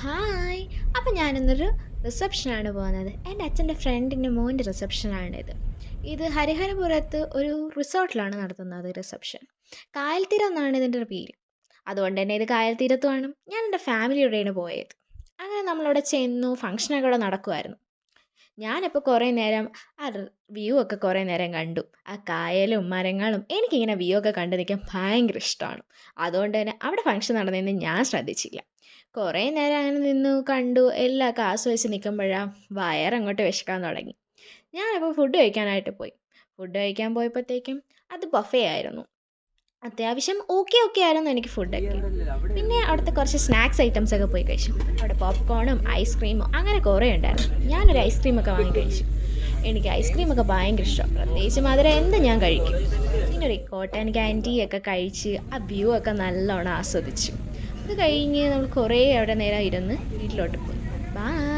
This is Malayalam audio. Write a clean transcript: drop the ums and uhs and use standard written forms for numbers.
ഹായ്. അപ്പം ഞാനിന്നൊരു റിസപ്ഷനാണ് പോകുന്നത്. എൻ്റെ അച്ഛൻ്റെ ഫ്രണ്ടിൻ്റെ മോൻ്റെ റിസപ്ഷനാണിത്. ഇത് ഹരിഹരപുരത്ത് ഒരു റിസോർട്ടിലാണ് നടത്തുന്നത് റിസപ്ഷൻ. കായൽ തീരം എന്നാണ് ഇതിൻ്റെ പേര്. അതുകൊണ്ട് തന്നെ ഇത് കായൽ തീരത്തുമാണ്. ഞാൻ എൻ്റെ ഫാമിലിയോടെയാണ് പോയത്. അങ്ങനെ നമ്മളവിടെ ചെന്നു. ഫംഗ്ഷനൊക്കെ അവിടെ നടക്കുമായിരുന്നു. ഞാനപ്പോൾ കുറേ നേരം ആ വ്യൂ ഒക്കെ കുറേ നേരം കണ്ടു. ആ കായലും മരങ്ങളും എനിക്കിങ്ങനെ വ്യൂ ഒക്കെ കണ്ടു നിൽക്കാൻ ഭയങ്കര ഇഷ്ടമാണ്. അതുകൊണ്ട് തന്നെ അവിടെ ഫംഗ്ഷൻ നടന്നതെന്ന് ഞാൻ ശ്രദ്ധിച്ചില്ല. കുറേ നേരം അങ്ങനെ നിന്നു കണ്ടു എല്ലാം ആസ്വദിച്ച് നിൽക്കുമ്പോഴാണ് വയറങ്ങോട്ട് വിശക്കാൻ തുടങ്ങി. ഞാനപ്പോൾ ഫുഡ് കഴിക്കാനായിട്ട് പോയി. ഫുഡ് കഴിക്കാൻ പോയപ്പോഴത്തേക്കും അത് ബഫേ ആയിരുന്നു. അത്യാവശ്യം ഓക്കെ ഓക്കെ ആയിരുന്നു എനിക്ക് ഫുഡൊക്കെ. പിന്നെ അവിടുത്തെ കുറച്ച് സ്നാക്സ് ഐറ്റംസ് ഒക്കെ പോയി കഴിച്ചു. അവിടെ പോപ്കോണും ഐസ്ക്രീമും അങ്ങനെ കുറേ ഉണ്ടായിരുന്നു. ഞാനൊരു ഐസ്ക്രീമൊക്കെ വാങ്ങി കഴിച്ചു. എനിക്ക് ഐസ്ക്രീമൊക്കെ ഭയങ്കര ഇഷ്ടം. പ്രത്യേകിച്ച് മധുരം എന്ത് ഞാൻ കഴിക്കും. പിന്നെ ഒരു കോട്ടൺ ക്യാൻഡിയൊക്കെ കഴിച്ച് ആ വ്യൂ ഒക്കെ നല്ലോണം ആസ്വദിച്ചു. അത് കഴിഞ്ഞ് നമ്മൾ കുറേ അവിടെ നേരം ഇരുന്ന് വീട്ടിലോട്ട് പോയി. ബൈ.